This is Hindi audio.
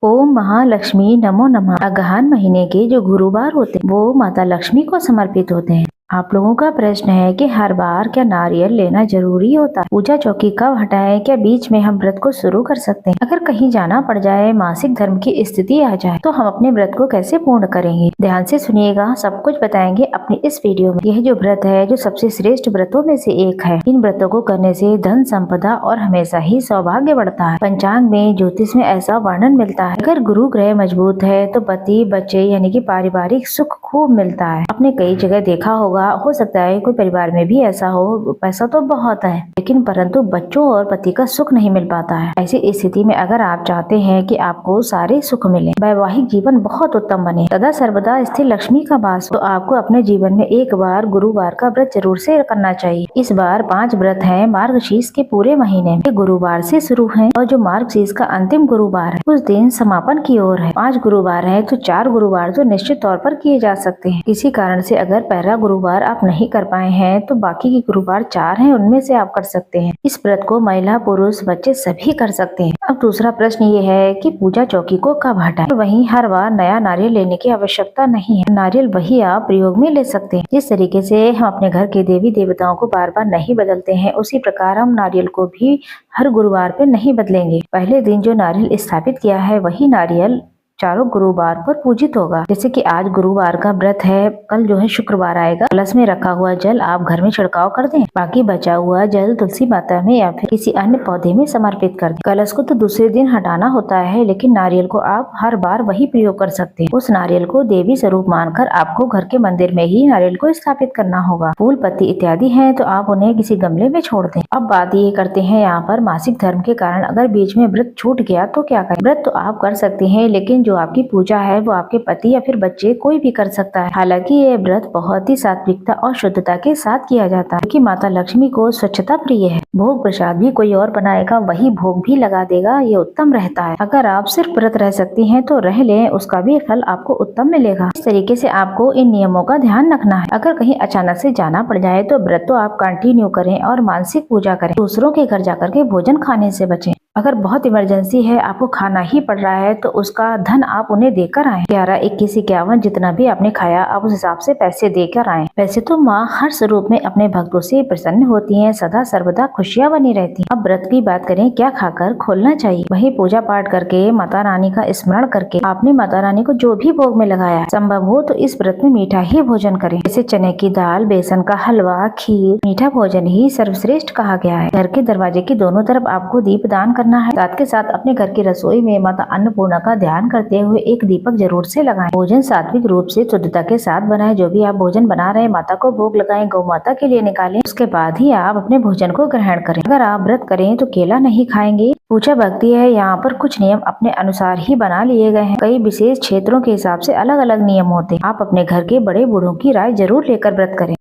ओम महालक्ष्मी नमो नमः। अगहन महीने के जो गुरुवार होते हैं वो माता लक्ष्मी को समर्पित होते हैं। आप लोगों का प्रश्न है कि हर बार क्या नारियल लेना जरूरी होता है? पूजा चौकी कब हटाएं? क्या बीच में हम व्रत को शुरू कर सकते हैं? अगर कहीं जाना पड़ जाए, मासिक धर्म की स्थिति आ जाए, तो हम अपने व्रत को कैसे पूर्ण करेंगे? ध्यान से सुनिएगा, सब कुछ बताएंगे अपनी इस वीडियो में। यह जो व्रत है जो सबसे श्रेष्ठ व्रतों में से एक है। इन व्रतों को करने से धन संपदा और हमेशा ही सौभाग्य बढ़ता है। पंचांग में, ज्योतिष में ऐसा वर्णन मिलता है। अगर गुरु ग्रह मजबूत है तो पति बच्चे यानी कि पारिवारिक सुख खूब मिलता है। आपने कई जगह देखा होगा, हो सकता है कोई परिवार में भी ऐसा हो। पैसा तो बहुत है लेकिन परंतु बच्चों और पति का सुख नहीं मिल पाता है। ऐसी स्थिति में अगर आप चाहते हैं कि आपको सारे सुख मिले, वैवाहिक जीवन बहुत उत्तम बने, सदा सर्वदा स्थिर लक्ष्मी का वास, तो आपको अपने जीवन में एक बार गुरुवार का व्रत जरूर से करना चाहिए। इस बार 5 व्रत है मार्गशीर्ष के पूरे महीने में। गुरुवार से शुरू है और जो मार्गशीर्ष का अंतिम गुरुवार है उस दिन समापन की ओर है। 5 गुरुवार है तो 4 गुरुवार तो निश्चित तौर पर किए जा सकते हैं। किसी कारण से अगर पहला गुरुवार आप नहीं कर पाए हैं तो बाकी के गुरुवार 4 हैं, उनमें से आप कर सकते हैं। इस व्रत को महिला पुरुष बच्चे सभी कर सकते हैं। अब दूसरा प्रश्न ये है कि पूजा चौकी को कब हटाएं? तो वहीं हर बार नया नारियल लेने की आवश्यकता नहीं है। नारियल वही आप प्रयोग में ले सकते हैं। जिस तरीके से हम अपने घर के देवी देवताओं को बार बार नहीं बदलते हैं, उसी प्रकार हम नारियल को भी हर गुरुवार पे नहीं बदलेंगे। पहले दिन जो नारियल स्थापित किया है वही नारियल चारों गुरुवार पर पूजित होगा। जैसे कि आज गुरुवार का व्रत है, कल जो है शुक्रवार आएगा। कलश में रखा हुआ जल आप घर में छिड़काव कर दें, बाकी बचा हुआ जल तुलसी माता में या फिर किसी अन्य पौधे में समर्पित कर दें। कलश को तो दूसरे दिन हटाना होता है, लेकिन नारियल को आप हर बार वही प्रयोग कर सकते हैं। उस नारियल को देवी स्वरूप मानकर आपको घर के मंदिर में ही नारियल को स्थापित करना होगा। फूल पत्ती इत्यादि है तो आप उन्हें किसी गमले में छोड़ दें। अब बात ये करते हैं यहाँ पर मासिक धर्म के कारण अगर बीच में व्रत छूट गया तो क्या करें? व्रत तो आप कर सकते हैं, लेकिन जो आपकी पूजा है वो आपके पति या फिर बच्चे कोई भी कर सकता है। हालांकि ये व्रत बहुत ही सात्विकता और शुद्धता के साथ किया जाता है, क्योंकि माता लक्ष्मी को स्वच्छता प्रिय है। भोग प्रसाद भी कोई और बनाएगा, वही भोग भी लगा देगा, ये उत्तम रहता है। अगर आप सिर्फ व्रत रह सकती हैं तो रह लें, उसका भी फल आपको उत्तम मिलेगा। इस तरीके से आपको इन नियमों का ध्यान रखना है। अगर कहीं अचानक से जाना पड़ जाए तो व्रत तो आप कंटिन्यू करें और मानसिक पूजा करें। दूसरों के घर जाकर के भोजन खाने से बचें। अगर बहुत इमरजेंसी है, आपको खाना ही पड़ रहा है, तो उसका धन आप उन्हें देकर आएं। 11, 21, 51 जितना भी आपने खाया आप उस हिसाब से पैसे देकर आएं। वैसे तो माँ हर स्वरूप में अपने भक्तों से प्रसन्न होती हैं, सदा सर्वदा खुशियाँ बनी रहती हैं। अब व्रत की बात करें, क्या खाकर खोलना चाहिए? वही पूजा पाठ करके, माता रानी का स्मरण करके, आपने माता रानी को जो भी भोग में लगाया, संभव हो तो इस व्रत में मीठा ही भोजन करें। जैसे चने की दाल, बेसन का हलवा, खीर। मीठा भोजन ही सर्वश्रेष्ठ कहा गया है। घर के दरवाजे की दोनों तरफ आपको दीप दान करना है। साथ के साथ अपने घर की रसोई में माता अन्नपूर्णा का ध्यान करते हुए एक दीपक जरूर से लगाएं। भोजन सात्विक रूप से शुद्धता के साथ बनाएं। जो भी आप भोजन बना रहे हैं माता को भोग लगाएं, गौ माता के लिए निकालें। उसके बाद ही आप अपने भोजन को ग्रहण करें। अगर आप व्रत करें तो केला नहीं खाएंगे। पूजा भक्ति है, यहाँ पर कुछ नियम अपने अनुसार ही बना लिए गए हैं। कई विशेष क्षेत्रों के हिसाब से अलग अलग नियम होते हैं। आप अपने घर के बड़े बूढ़ों की राय जरूर लेकर व्रत करें।